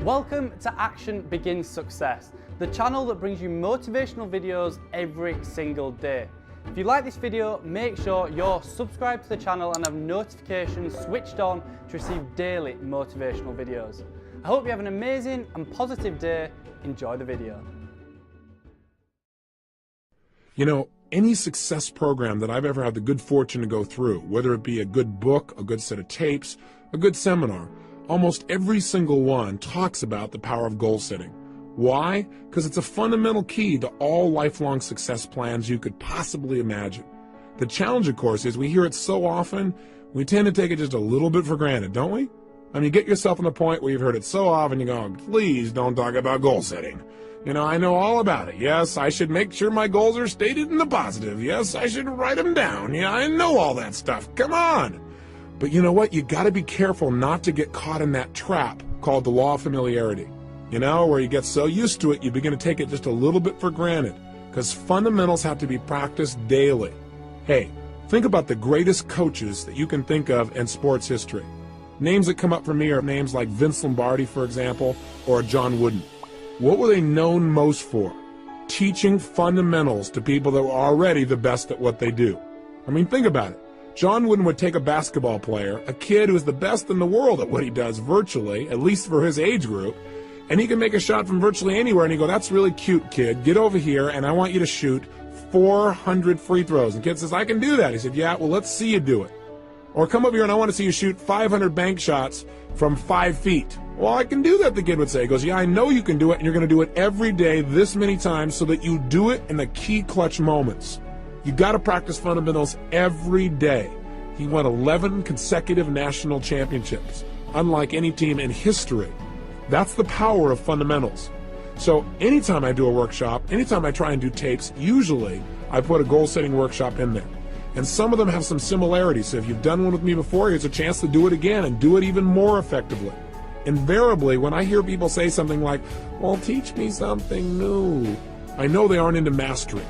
Welcome to Action Begins Success, the channel that brings you motivational videos every single day. If you like this video, make sure you're subscribed to the channel and have notifications switched on to receive daily motivational videos. I hope you have an amazing and positive day. Enjoy the video. You know, any success program that I've ever had the good fortune to go through, whether it be a good book, a good set of tapes, a good seminar, almost every single one talks about the power of goal setting. Why? Because it's a fundamental key to all lifelong success plans you could possibly imagine. The challenge, of course, is we hear it so often, we tend to take it just a little bit for granted, don't we? I mean, you get yourself on the point where you've heard it so often, you go, please don't talk about goal setting. You know, I know all about it. Yes, I should make sure my goals are stated in the positive. Yes, I should write them down. Yeah, I know all that stuff. Come on. But you know what? You got to be careful not to get caught in that trap called the law of familiarity. You know, where you get so used to it, you begin to take it just a little bit for granted, because fundamentals have to be practiced daily. Hey, think about the greatest coaches that you can think of in sports history. Names that come up for me are names like Vince Lombardi, for example, or John Wooden. What were they known most for? Teaching fundamentals to people that were already the best at what they do. I mean, think about it. John Wooden would take a basketball player, a kid who's the best in the world at what he does virtually, at least for his age group, and he can make a shot from virtually anywhere, and he'd go, that's really cute, kid. Get over here, and I want you to shoot 400 free throws. And the kid says, I can do that. He said, yeah, well, let's see you do it. Or come over here, and I want to see you shoot 500 bank shots from 5 feet. Well, I can do that, the kid would say. He goes, yeah, I know you can do it, and you're going to do it every day this many times so that you do it in the key clutch moments. You got to practice fundamentals every day. He won 11 consecutive national championships, unlike any team in history. That's the power of fundamentals. So anytime I do a workshop, anytime I try and do tapes, usually I put a goal-setting workshop in there. And some of them have some similarities. So if you've done one with me before, here's a chance to do it again and do it even more effectively. Invariably, when I hear people say something like, well, teach me something new, I know they aren't into mastery.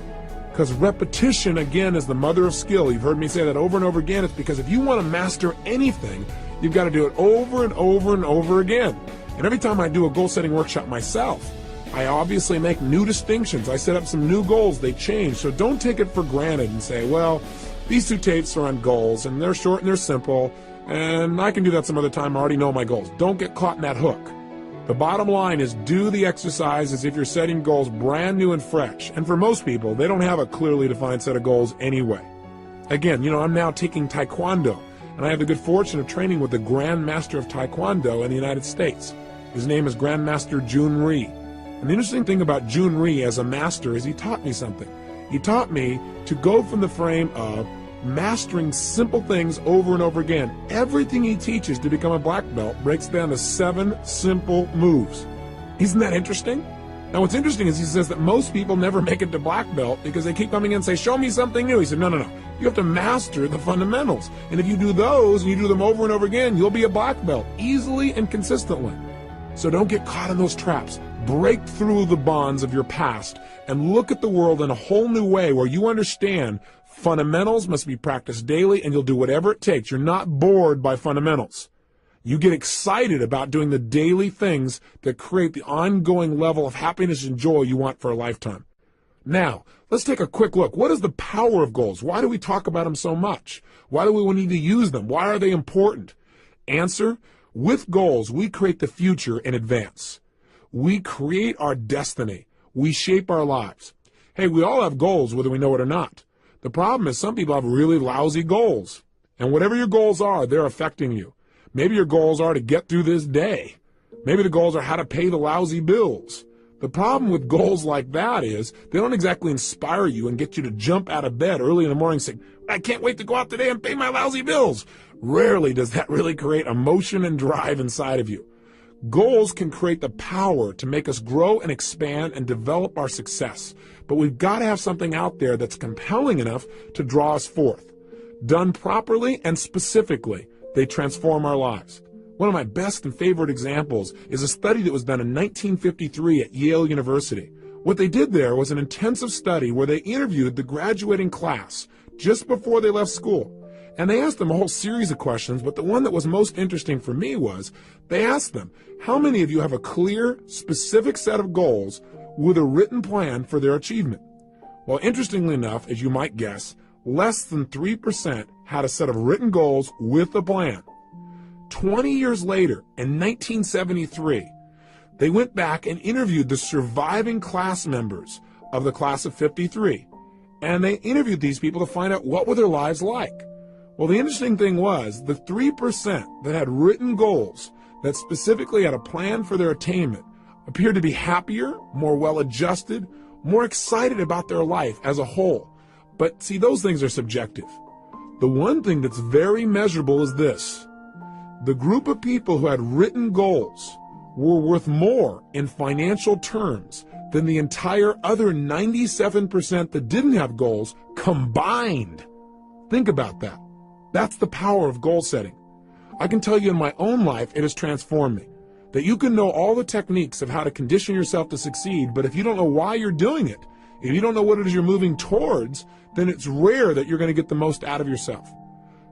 Because repetition, again, is the mother of skill. You've heard me say that over and over again. It's because if you want to master anything, you've got to do it over and over and over again. And every time I do a goal-setting workshop myself, I obviously make new distinctions. I set up some new goals. They change. So don't take it for granted and say, well, these two tapes are on goals, and they're short and they're simple, and I can do that some other time. I already know my goals. Don't get caught in that hook. The bottom line is do the exercise as if you're setting goals brand new and fresh. And for most people, they don't have a clearly defined set of goals anyway. Again, you know, I'm now taking Taekwondo, and I have the good fortune of training with the Grand Master of Taekwondo in the United States. His name is Grandmaster Jun Rhee. And the interesting thing about Jun Rhee as a master is he taught me something. He taught me to go from the frame of mastering simple things over and over again. Everything he teaches to become a black belt breaks down to 7 simple moves. Isn't that interesting? Now what's interesting is he says that most people never make it to black belt because they keep coming in and say, show me something new. He said, no. You have to master the fundamentals. And if you do those and you do them over and over again, you'll be a black belt easily and consistently. So don't get caught in those traps. Break through the bonds of your past and look at the world in a whole new way where you understand fundamentals must be practiced daily, and you'll do whatever it takes. You're not bored by fundamentals. You get excited about doing the daily things that create the ongoing level of happiness and joy you want for a lifetime. Now, let's take a quick look. What is the power of goals? Why do we talk about them so much? Why do we need to use them? Why are they important? Answer, with goals, we create the future in advance. We create our destiny. We shape our lives. Hey, we all have goals, whether we know it or not. The problem is some people have really lousy goals. And whatever your goals are, they're affecting you. Maybe your goals are to get through this day. Maybe the goals are how to pay the lousy bills. The problem with goals like that is they don't exactly inspire you and get you to jump out of bed early in the morning saying, I can't wait to go out today and pay my lousy bills. Rarely does that really create emotion and drive inside of you. Goals can create the power to make us grow and expand and develop our success. But we've got to have something out there that's compelling enough to draw us forth. Done properly and specifically, they transform our lives. One of my best and favorite examples is a study that was done in 1953 at Yale University. What they did there was an intensive study where they interviewed the graduating class just before they left school. And they asked them a whole series of questions, but the one that was most interesting for me was they asked them, how many of you have a clear, specific set of goals with a written plan for their achievement? Well, interestingly enough, as you might guess, less than 3% had a set of written goals with a plan. 20 years later, in 1973, they went back and interviewed the surviving class members of the class of 53. And they interviewed these people to find out what were their lives like. Well, the interesting thing was the 3% that had written goals that specifically had a plan for their attainment appeared to be happier, more well-adjusted, more excited about their life as a whole. But see, those things are subjective. The one thing that's very measurable is this. The group of people who had written goals were worth more in financial terms than the entire other 97% that didn't have goals combined. Think about that. That's the power of goal setting. I can tell you in my own life, it has transformed me. That you can know all the techniques of how to condition yourself to succeed, but if you don't know why you're doing it, if you don't know what it is you're moving towards, then it's rare that you're going to get the most out of yourself.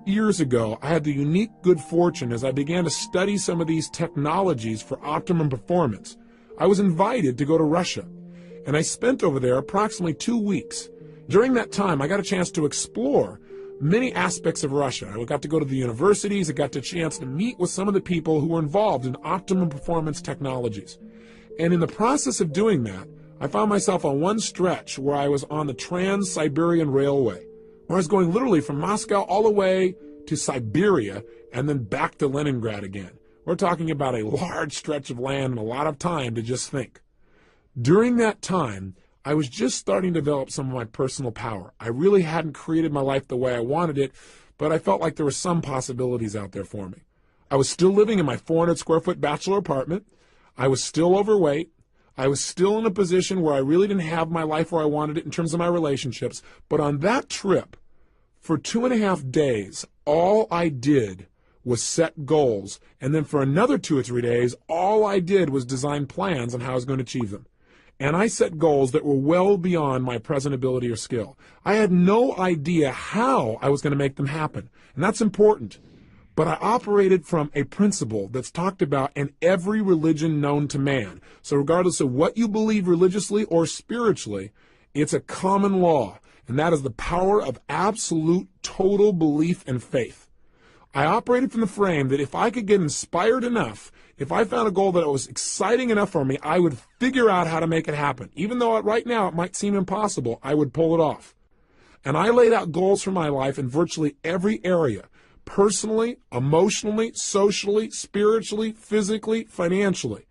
Years ago, I had the unique good fortune as I began to study some of these technologies for optimum performance. I was invited to go to Russia, and I spent over there approximately 2 weeks. During that time, I got a chance to explore many aspects of Russia. I got to go to the universities. I got the chance to meet with some of the people who were involved in optimum performance technologies. And in the process of doing that, I found myself on one stretch where I was on the Trans-Siberian Railway, where I was going literally from Moscow all the way to Siberia and then back to Leningrad again. We're talking about a large stretch of land and a lot of time to just think. During that time, I was just starting to develop some of my personal power. I really hadn't created my life the way I wanted it, but I felt like there were some possibilities out there for me. I was still living in my 400 square foot bachelor apartment. I was still overweight. I was still in a position where I really didn't have my life where I wanted it in terms of my relationships. But on that trip, for 2.5 days, all I did was set goals. And then for another 2 or 3 days, all I did was design plans on how I was going to achieve them. And I set goals that were well beyond my present ability or skill. I had no idea how I was going to make them happen. And that's important. But I operated from a principle that's talked about in every religion known to man. So regardless of what you believe religiously or spiritually, it's a common law. And that is the power of absolute total belief and faith. I operated from the frame that if I could get inspired enough, if I found a goal that was exciting enough for me, I would figure out how to make it happen. Even though right now it might seem impossible, I would pull it off. And I laid out goals for my life in virtually every area. Personally, emotionally, socially, spiritually, physically, financially.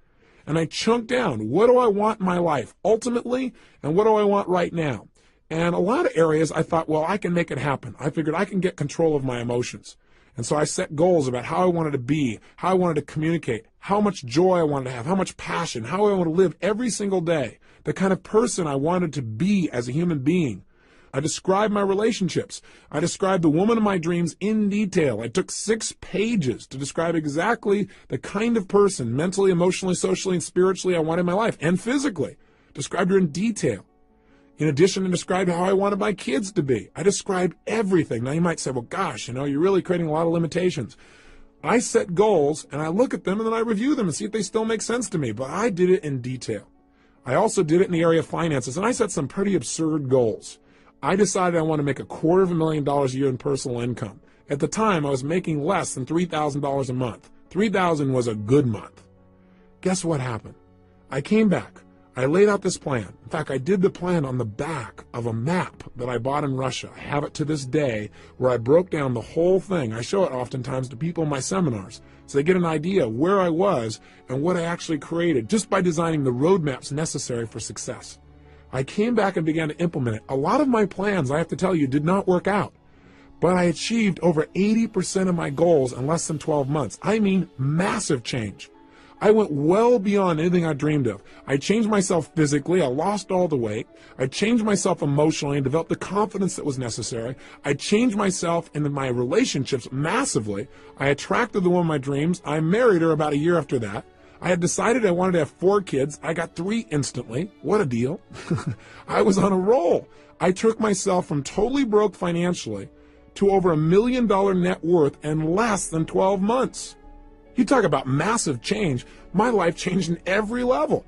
And I chunked down, what do I want in my life ultimately, and what do I want right now? And a lot of areas I thought, well, I can make it happen. I figured I can get control of my emotions. And so I set goals about how I wanted to be, how I wanted to communicate, how much joy I wanted to have, how much passion, how I want to live every single day, the kind of person I wanted to be as a human being. I described my relationships. I described the woman of my dreams in detail. I took 6 pages to describe exactly the kind of person, mentally, emotionally, socially, and spiritually I wanted in my life, and physically. Described her in detail. In addition, I described how I wanted my kids to be. I described everything. Now you might say, well, gosh, you're really creating a lot of limitations. I set goals, and I look at them, and then I review them and see if they still make sense to me. But I did it in detail. I also did it in the area of finances, and I set some pretty absurd goals. I decided I want to make $250,000 a year in personal income. At the time, I was making less than $3,000 a month. $3,000 was a good month. Guess what happened? I came back. I laid out this plan. In fact, I did the plan on the back of a map that I bought in Russia. I have it to this day where I broke down the whole thing. I show it oftentimes to people in my seminars so they get an idea of where I was and what I actually created just by designing the roadmaps necessary for success. I came back and began to implement it. A lot of my plans, I have to tell you, did not work out. But I achieved over 80% of my goals in less than 12 months. I mean, massive change. I went well beyond anything I dreamed of. I changed myself physically. I lost all the weight. I changed myself emotionally and developed the confidence that was necessary. I changed myself in my relationships massively. I attracted the woman of my dreams. I married her about a year after that. I had decided I wanted to have 4 kids. I got 3 instantly. What a deal. I was on a roll. I took myself from totally broke financially to over $1 million net worth in less than 12 months. You talk about massive change. My life changed in every level.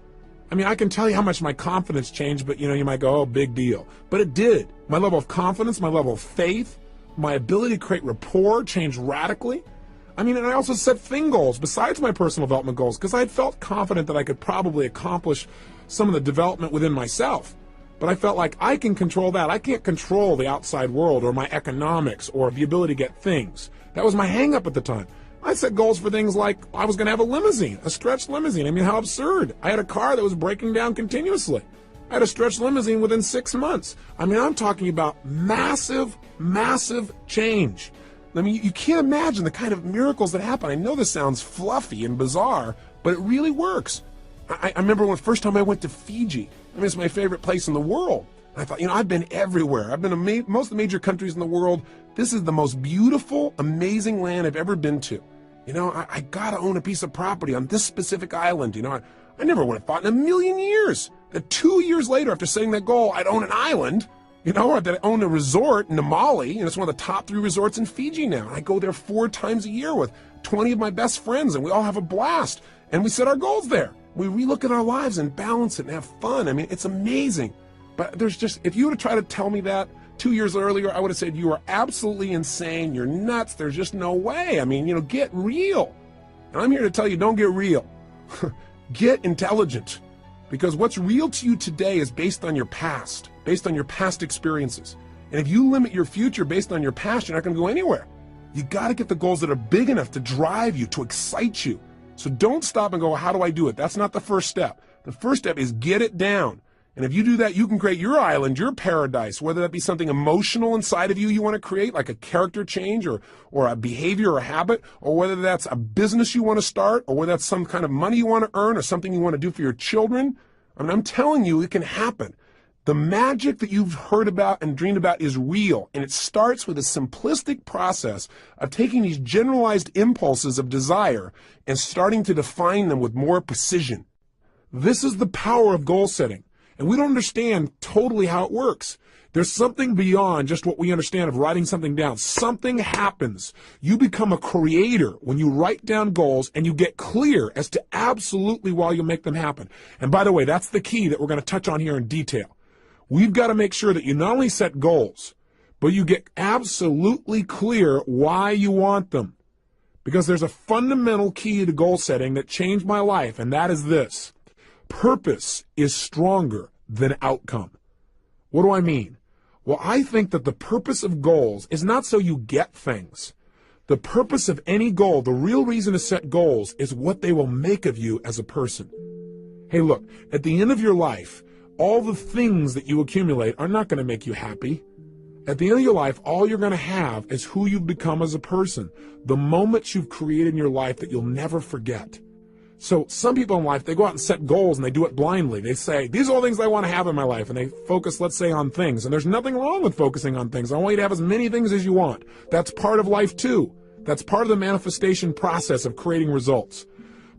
I mean, I can tell you how much my confidence changed, but you might go, oh, big deal. But it did. My level of confidence, my level of faith, my ability to create rapport changed radically. I mean, and I also set thing goals besides my personal development goals because I had felt confident that I could probably accomplish some of the development within myself. But I felt like I can control that. I can't control the outside world or my economics or the ability to get things. That was my hang-up at the time. I set goals for things like I was going to have a limousine, a stretched limousine. I mean, how absurd. I had a car that was breaking down continuously. I had a stretched limousine within 6 months. I mean, I'm talking about massive, massive change. I mean, you can't imagine the kind of miracles that happen. I know this sounds fluffy and bizarre, but it really works. I remember when the first time I went to Fiji. I mean, it's my favorite place in the world. I thought, I've been everywhere. I've been to most of the major countries in the world. This is the most beautiful, amazing land I've ever been to. I got to own a piece of property on this specific island. I never would have thought in a million years that 2 years later, after setting that goal, I'd own an island, or that I own a resort in Namali, and it's one of the top 3 resorts in Fiji now. And I go there 4 times a year with 20 of my best friends, and we all have a blast. And we set our goals there. We relook at our lives and balance it and have fun. I mean, it's amazing. But if you were to try to tell me that 2 years earlier, I would have said, you are absolutely insane. You're nuts. There's just no way. I mean, get real. And I'm here to tell you, don't get real. Get intelligent. Because what's real to you today is based on your past experiences. And if you limit your future based on your past, you're not going to go anywhere. You got to get the goals that are big enough to drive you, to excite you. So don't stop and go, how do I do it? That's not the first step. The first step is get it down. And if you do that, you can create your island, your paradise, whether that be something emotional inside of you want to create, like a character change or a behavior or a habit, or whether that's a business you want to start, or whether that's some kind of money you want to earn or something you want to do for your children. I mean, I'm telling you, it can happen. The magic that you've heard about and dreamed about is real, and it starts with a simplistic process of taking these generalized impulses of desire and starting to define them with more precision. This is the power of goal setting. And we don't understand totally how it works. There's something beyond just what we understand of writing something down. Something happens. You become a creator when you write down goals and you get clear as to absolutely why you make them happen. And by the way, that's the key that we're going to touch on here in detail. We've got to make sure that you not only set goals, but you get absolutely clear why you want them. Because there's a fundamental key to goal setting that changed my life, and that is this. Purpose is stronger than outcome. What do I mean? Well, I think that the purpose of goals is not so you get things. The purpose of any goal, the real reason to set goals, is what they will make of you as a person. Hey, look, at the end of your life, all the things that you accumulate are not going to make you happy. At the end of your life, all you're going to have is who you've become as a person, the moments you've created in your life that you'll never forget. So some people in life, they go out and set goals and they do it blindly. They say, these are all things I want to have in my life. And they focus, let's say, on things. And there's nothing wrong with focusing on things. I want you to have as many things as you want. That's part of life too. That's part of the manifestation process of creating results.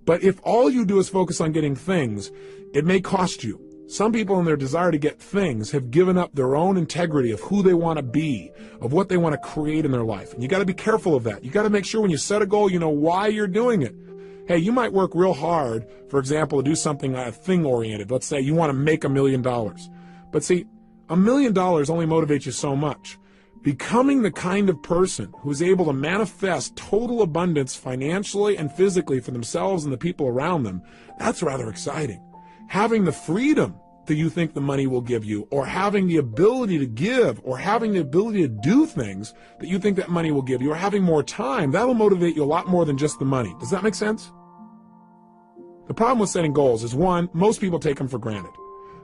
But if all you do is focus on getting things, it may cost you. Some people in their desire to get things have given up their own integrity of who they want to be, of what they want to create in their life. And you got to be careful of that. You got to make sure when you set a goal, you know why you're doing it. Hey, you might work real hard, for example, to do something thing-oriented. Let's say you want to make $1 million. But see, $1 million only motivates you so much. Becoming the kind of person who's able to manifest total abundance financially and physically for themselves and the people around them, that's rather exciting. Having the freedom that you think the money will give you, or having the ability to give, or having the ability to do things that you think that money will give you, or having more time, that'll motivate you a lot more than just the money. Does that make sense? The problem with setting goals is, one, most people take them for granted.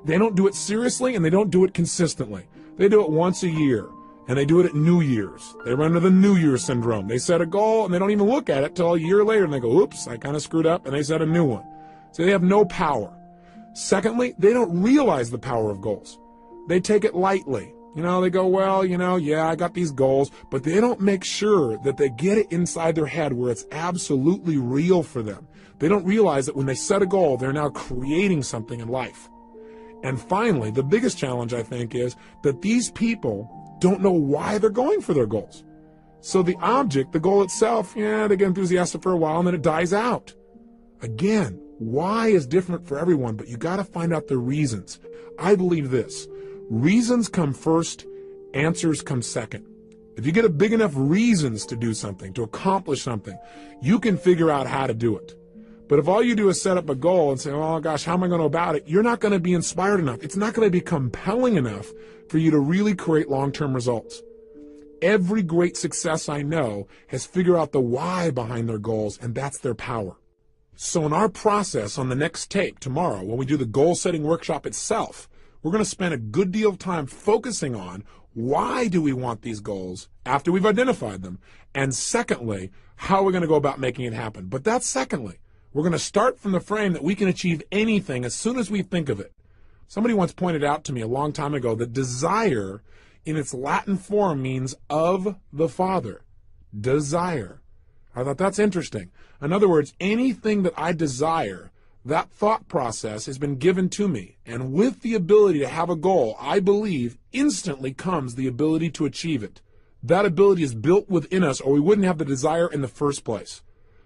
They don't do it seriously and they don't do it consistently. They do it once a year, and they do it at New Year's. They run into the New Year syndrome. They set a goal and they don't even look at it till a year later and they go, oops, I kind of screwed up, and they set a new one. So they have no power. Secondly, they don't realize the power of goals. They take it lightly. They go, well, yeah, I got these goals, but they don't make sure that they get it inside their head where it's absolutely real for them. They don't realize that when they set a goal, they're now creating something in life. And finally, the biggest challenge, I think, is that these people don't know why they're going for their goals. So the object, the goal itself, yeah, they get enthusiastic for a while and then it dies out. Again, why is different for everyone, but you got to find out the reasons. I believe this. Reasons come first, answers come second. If you get a big enough reasons to do something, to accomplish something, you can figure out how to do it. But if all you do is set up a goal and say, oh gosh, how am I going to go about it? You're not going to be inspired enough. It's not going to be compelling enough for you to really create long-term results. Every great success I know has figured out the why behind their goals, and that's their power. So in our process on the next tape tomorrow, when we do the goal-setting workshop itself, we're going to spend a good deal of time focusing on why do we want these goals after we've identified them, and secondly, how we're going to go about making it happen. But that's secondly. We're going to start from the frame that we can achieve anything as soon as we think of it. Somebody once pointed out to me a long time ago that desire in its Latin form means of the Father. Desire. I thought that's interesting. In other words, anything that I desire, that thought process has been given to me. And with the ability to have a goal, I believe instantly comes the ability to achieve it. That ability is built within us, or we wouldn't have the desire in the first place.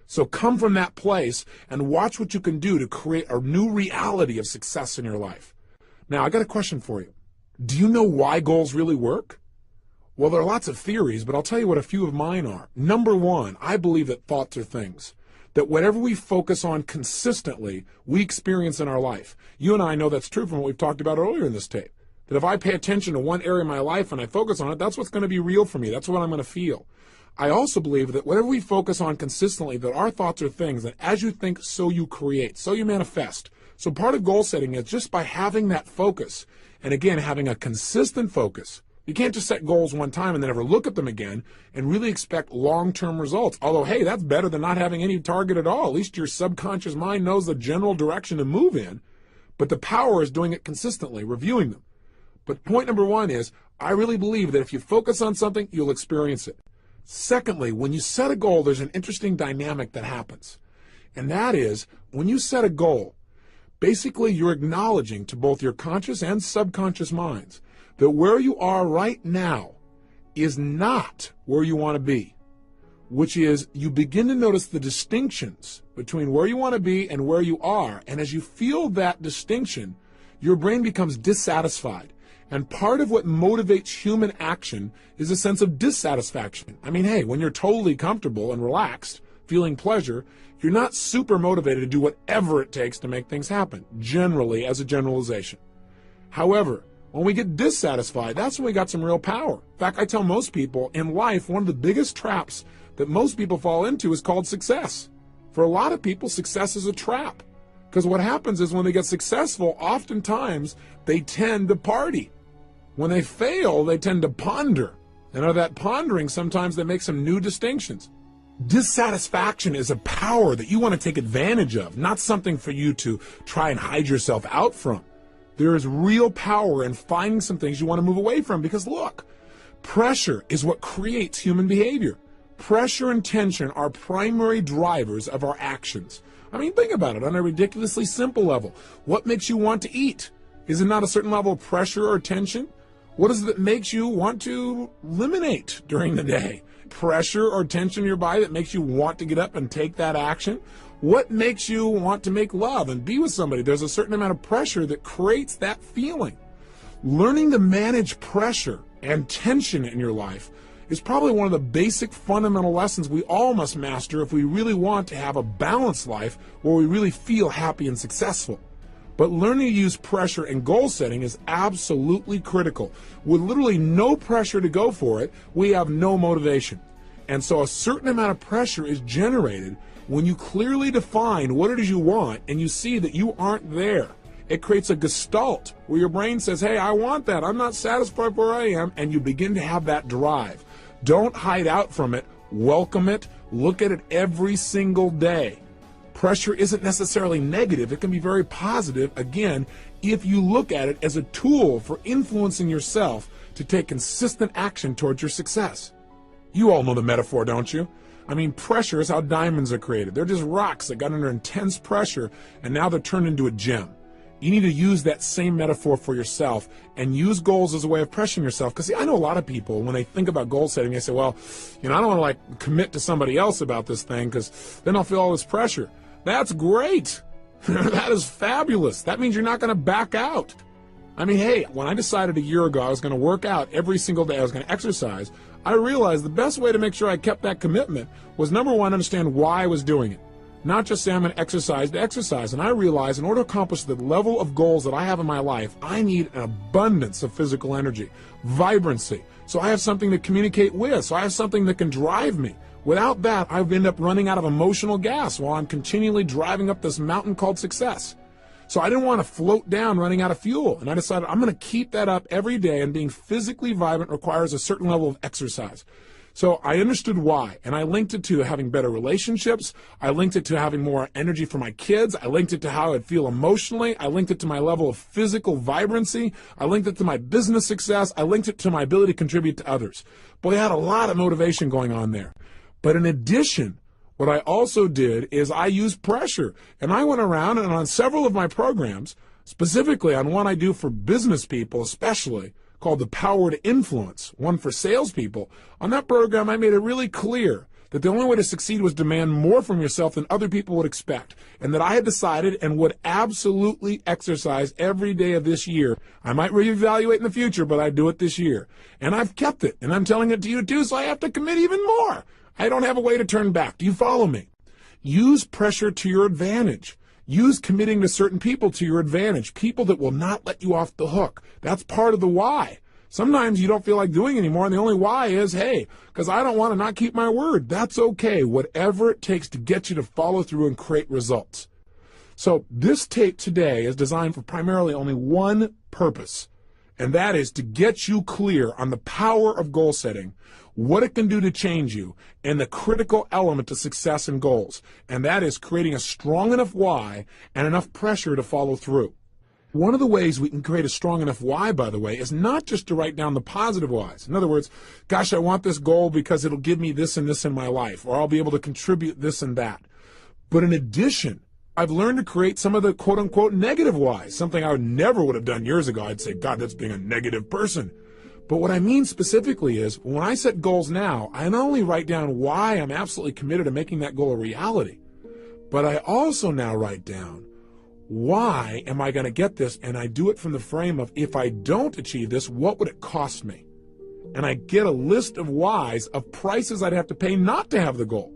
So come from that place and watch what you can do to create a new reality of success in your life. Now, I got a question for you. Do you know why goals really work? Well, there are lots of theories, but I'll tell you what a few of mine are. Number one, I believe that thoughts are things. That whatever we focus on consistently, we experience in our life. You and I know that's true from what we've talked about earlier in this tape. That if I pay attention to one area of my life and I focus on it, that's what's going to be real for me. That's what I'm going to feel. I also believe that whatever we focus on consistently, that our thoughts are things, that as you think, so you create, so you manifest. So part of goal setting is just by having that focus, and again, having a consistent focus. You can't just set goals one time and then never look at them again and really expect long-term results. Although, hey, that's better than not having any target at all. At least your subconscious mind knows the general direction to move in. But the power is doing it consistently, reviewing them. But point number one is, I really believe that if you focus on something, you'll experience it. Secondly, when you set a goal, there's an interesting dynamic that happens. And that is, when you set a goal, basically you're acknowledging to both your conscious and subconscious minds that where you are right now is not where you want to be, which is you begin to notice the distinctions between where you want to be and where you are. And as you feel that distinction, your brain becomes dissatisfied. And part of what motivates human action is a sense of dissatisfaction. I mean, hey, when you're totally comfortable and relaxed, feeling pleasure, you're not super motivated to do whatever it takes to make things happen, generally as a generalization. However, when we get dissatisfied, that's when we got some real power. In fact, I tell most people in life, one of the biggest traps that most people fall into is called success. For a lot of people, success is a trap. Because what happens is when they get successful, oftentimes they tend to party. When they fail, they tend to ponder. And out of that pondering, sometimes they make some new distinctions. Dissatisfaction is a power that you want to take advantage of, not something for you to try and hide yourself out from. There is real power in finding some things you want to move away from, because look, pressure is what creates human behavior. Pressure and tension are primary drivers of our actions. I mean, think about it on a ridiculously simple level. What makes you want to eat? Is it not a certain level of pressure or tension? What is it that makes you want to eliminate during the day? Pressure or tension in your body that makes you want to get up and take that action? What makes you want to make love and be with somebody? There's a certain amount of pressure that creates that feeling. Learning to manage pressure and tension in your life is probably one of the basic fundamental lessons we all must master if we really want to have a balanced life where we really feel happy and successful. But learning to use pressure and goal setting is absolutely critical. With literally no pressure to go for it, we have no motivation. And so a certain amount of pressure is generated when you clearly define what it is you want and you see that you aren't there. It creates a gestalt where your brain says, hey, I want that. I'm not satisfied where I am. And you begin to have that drive. Don't hide out from it. Welcome it. Look at it every single day. Pressure isn't necessarily negative. It can be very positive, again, if you look at it as a tool for influencing yourself to take consistent action towards your success. You all know the metaphor, don't you? I mean, pressure is how diamonds are created. They're just rocks that got under intense pressure, and now they're turned into a gem. You need to use that same metaphor for yourself and use goals as a way of pressuring yourself. Because, see, I know a lot of people, when they think about goal setting, they say, well, I don't want to, commit to somebody else about this thing because then I'll feel all this pressure. That's great. That is fabulous. That means you're not going to back out. Hey, when I decided a year ago I was going to work out every single day, I was going to exercise, I realized the best way to make sure I kept that commitment was, number one, understand why I was doing it. Not just say I'm going to exercise. And I realized in order to accomplish the level of goals that I have in my life, I need an abundance of physical energy, vibrancy. So I have something to communicate with. So I have something that can drive me. Without that, I would end up running out of emotional gas while I'm continually driving up this mountain called success. So I didn't want to float down running out of fuel. And I decided I'm going to keep that up every day, and being physically vibrant requires a certain level of exercise. So I understood why, and I linked it to having better relationships. I linked it to having more energy for my kids. I linked it to how I'd feel emotionally. I linked it to my level of physical vibrancy. I linked it to my business success. I linked it to my ability to contribute to others. Boy, I had a lot of motivation going on there. But in addition, what I also did is I used pressure, and I went around and on several of my programs, specifically on one I do for business people especially, called The Power to Influence, one for salespeople. On that program, I made it really clear that the only way to succeed was demand more from yourself than other people would expect, and that I had decided and would absolutely exercise every day of this year. I might reevaluate in the future, but I'd do it this year. And I've kept it, and I'm telling it to you too, so I have to commit even more. I don't have a way to turn back. Do you follow me? Use pressure to your advantage. Use committing to certain people to your advantage, people that will not let you off the hook. That's part of the why. Sometimes you don't feel like doing anymore, and the only why is, hey, because I don't want to not keep my word. That's okay, whatever it takes to get you to follow through and create results. So this tape today is designed for primarily only one purpose, and that is to get you clear on the power of goal setting, what it can do to change you, and the critical element to success and goals, and that is creating a strong enough why and enough pressure to follow through. One of the ways we can create a strong enough why, by the way, is not just to write down the positive whys. In other words, gosh, I want this goal because it'll give me this and this in my life, or I'll be able to contribute this and that. But in addition, I've learned to create some of the quote-unquote negative whys, something I never would have done years ago. I'd say, God, that's being a negative person. But what I mean specifically is, when I set goals now, I not only write down why I'm absolutely committed to making that goal a reality, but I also now write down, why am I going to get this? And I do it from the frame of, if I don't achieve this, what would it cost me? And I get a list of whys, of prices I'd have to pay not to have the goal.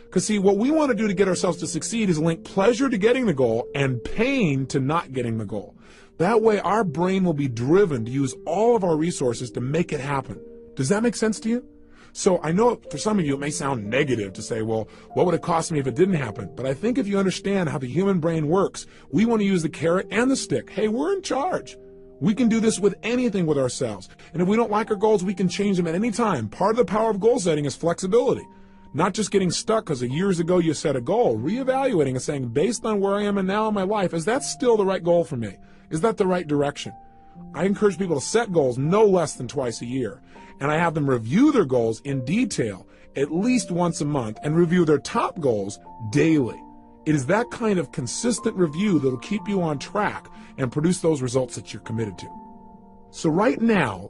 Because see, what we want to do to get ourselves to succeed is link pleasure to getting the goal and pain to not getting the goal. That way our brain will be driven to use all of our resources to make it happen. Does that make sense to you? So I know for some of you it may sound negative to say, well, what would it cost me if it didn't happen? But I think if you understand how the human brain works, we want to use the carrot and the stick. Hey, we're in charge. We can do this with anything with ourselves. And if we don't like our goals, we can change them at any time. Part of the power of goal setting is flexibility. Not just getting stuck because years ago you set a goal, reevaluating and saying, based on where I am and now in my life, is that still the right goal for me? Is that the right direction? I encourage people to set goals no less than twice a year. And I have them review their goals in detail at least once a month and review their top goals daily. It is that kind of consistent review that will keep you on track and produce those results that you're committed to. So right now,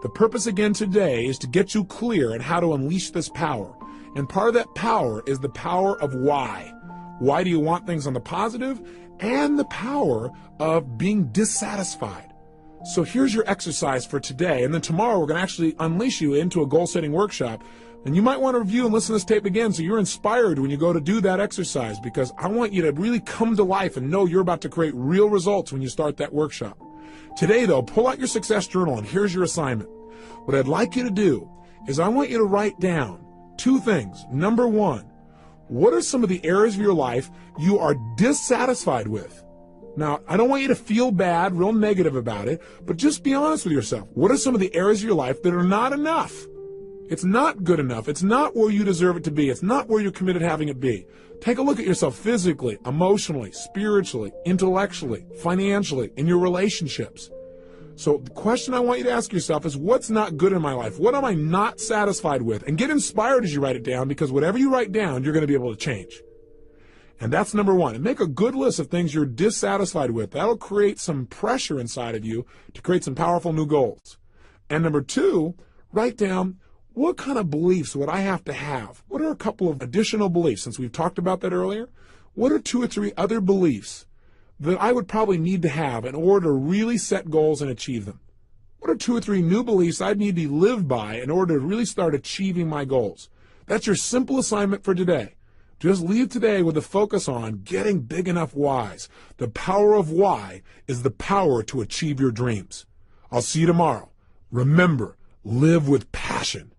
the purpose again today is to get you clear on how to unleash this power. And part of that power is the power of why. Why do you want things on the positive? And the power of being dissatisfied. So here's your exercise for today, and then tomorrow we're going to actually unleash you into a goal-setting workshop. And you might want to review and listen to this tape again so you're inspired when you go to do that exercise, because I want you to really come to life and know you're about to create real results when you start that workshop. Today, though, pull out your success journal, and here's your assignment. What I'd like you to do is I want you to write down two things. Number one, what are some of the areas of your life you are dissatisfied with? Now, I don't want you to feel bad, real negative about it, but just be honest with yourself. What are some of the areas of your life that are not enough? It's not good enough. It's not where you deserve it to be. It's not where you're committed to having it be. Take a look at yourself physically, emotionally, spiritually, intellectually, financially, in your relationships. So the question I want you to ask yourself is, what's not good in my life? What am I not satisfied with? And get inspired as you write it down, because whatever you write down, you're going to be able to change. And that's number one. And make a good list of things you're dissatisfied with. That'll create some pressure inside of you to create some powerful new goals. And number two, write down, what kind of beliefs would I have to have? What are a couple of additional beliefs, since we've talked about that earlier? What are 2 or 3 other beliefs that I would probably need to have in order to really set goals and achieve them? What are 2 or 3 new beliefs I'd need to live by in order to really start achieving my goals? That's your simple assignment for today. Just leave today with a focus on getting big enough whys. The power of why is the power to achieve your dreams. I'll see you tomorrow. Remember, live with passion.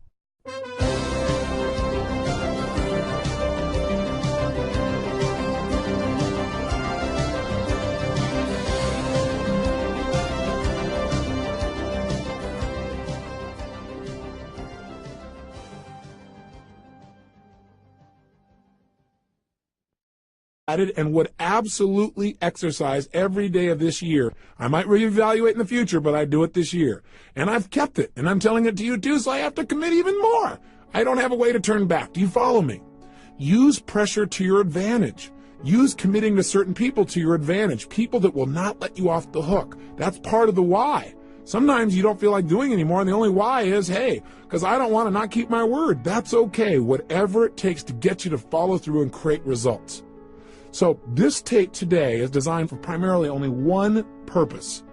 And would absolutely exercise every day of this year. I might reevaluate in the future, but I do it this year. And I've kept it, and I'm telling it to you too, so I have to commit even more. I don't have a way to turn back. Do you follow me? Use pressure to your advantage. Use committing to certain people to your advantage, people that will not let you off the hook. That's part of the why. Sometimes you don't feel like doing anymore, and the only why is, hey, because I don't want to not keep my word. That's okay, whatever it takes to get you to follow through and create results. So this tape today is designed for primarily only one purpose,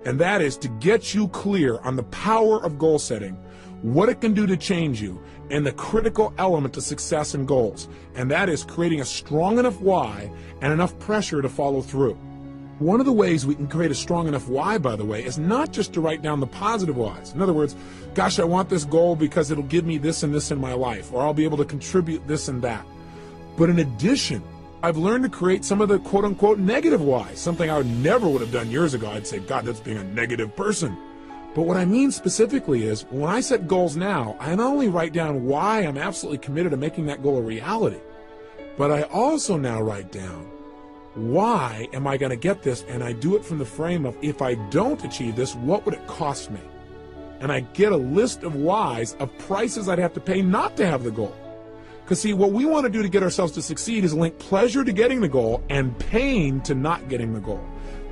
and that is to get you clear on the power of goal setting, what it can do to change you, and the critical element to success and goals, and that is creating a strong enough why and enough pressure to follow through. One of the ways we can create a strong enough why, by the way, is not just to write down the positive whys. In other words, gosh, I want this goal because it'll give me this and this in my life, or I'll be able to contribute this and that. But in addition, I've learned to create some of the quote-unquote negative whys, something I never would have done years ago. I'd say, God, that's being a negative person. But what I mean specifically is, when I set goals now, I not only write down why I'm absolutely committed to making that goal a reality, but I also now write down, why am I going to get this? And I do it from the frame of, if I don't achieve this, what would it cost me? And I get a list of whys, of prices I'd have to pay not to have the goal. Because see, what we want to do to get ourselves to succeed is link pleasure to getting the goal and pain to not getting the goal.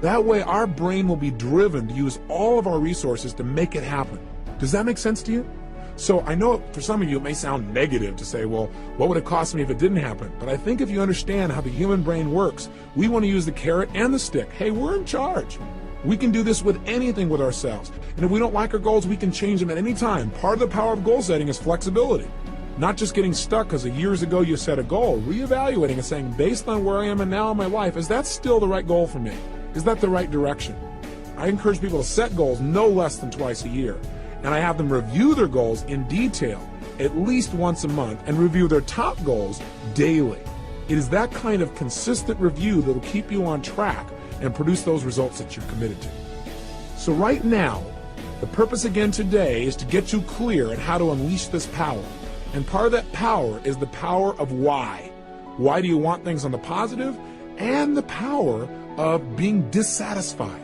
That way our brain will be driven to use all of our resources to make it happen. Does that make sense to you? So I know for some of you it may sound negative to say, well, what would it cost me if it didn't happen? But I think if you understand how the human brain works, we want to use the carrot and the stick. Hey, we're in charge. We can do this with anything with ourselves. And if we don't like our goals, we can change them at any time. Part of the power of goal setting is flexibility. Not just getting stuck because years ago you set a goal, reevaluating and saying, based on where I am and now in my life, is that still the right goal for me? Is that the right direction? I encourage people to set goals no less than twice a year. And I have them review their goals in detail at least once a month and review their top goals daily. It is that kind of consistent review that will keep you on track and produce those results that you're committed to. So right now, the purpose again today is to get you clear on how to unleash this power. And part of that power is the power of why. Why do you want things on the positive? And the power of being dissatisfied.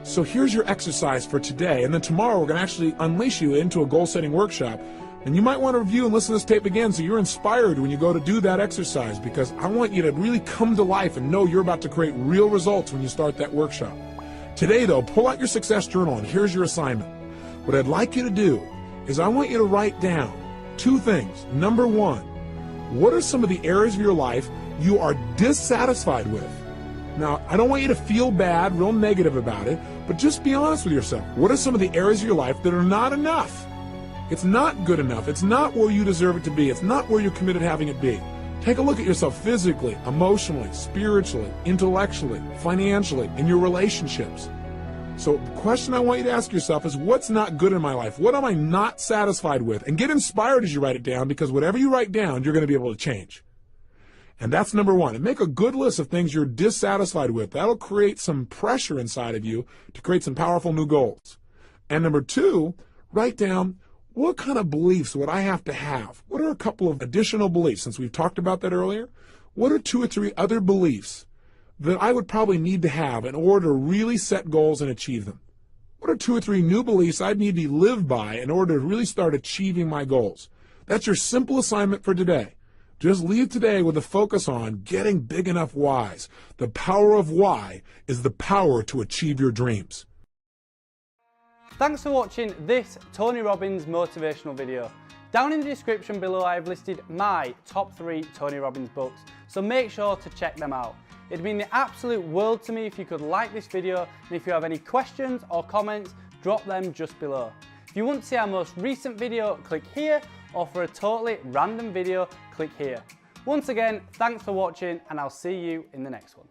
So here's your exercise for today. And then tomorrow we're going to actually unleash you into a goal-setting workshop. And you might want to review and listen to this tape again so you're inspired when you go to do that exercise, because I want you to really come to life and know you're about to create real results when you start that workshop. Today, though, pull out your success journal and here's your assignment. What I'd like you to do is I want you to write down 2 things. Number 1, what are some of the areas of your life you are dissatisfied with? Now, I don't want you to feel bad, real negative about it, but just be honest with yourself. What are some of the areas of your life that are not enough? It's not good enough. It's not where you deserve it to be. It's not where you're committed to having it be. Take a look at yourself physically, emotionally, spiritually, intellectually, financially, in your relationships. So the question I want you to ask yourself is, what's not good in my life? What am I not satisfied with? And get inspired as you write it down, because whatever you write down, you're going to be able to change. And that's number 1. And make a good list of things you're dissatisfied with. That'll create some pressure inside of you to create some powerful new goals. And number 2, write down, what kind of beliefs would I have to have? What are a couple of additional beliefs, since we've talked about that earlier? What are 2 or 3 other beliefs that I would probably need to have in order to really set goals and achieve them? What are 2 or 3 new beliefs I'd need to live by in order to really start achieving my goals? That's your simple assignment for today. Just leave today with a focus on getting big enough whys. The power of why is the power to achieve your dreams. Thanks for watching this Tony Robbins motivational video. Down in the description below I have listed my top 3 Tony Robbins books, so make sure to check them out. It'd mean the absolute world to me if you could like this video, and if you have any questions or comments, drop them just below. If you want to see our most recent video, click here, or for a totally random video, click here. Once again, thanks for watching, and I'll see you in the next one.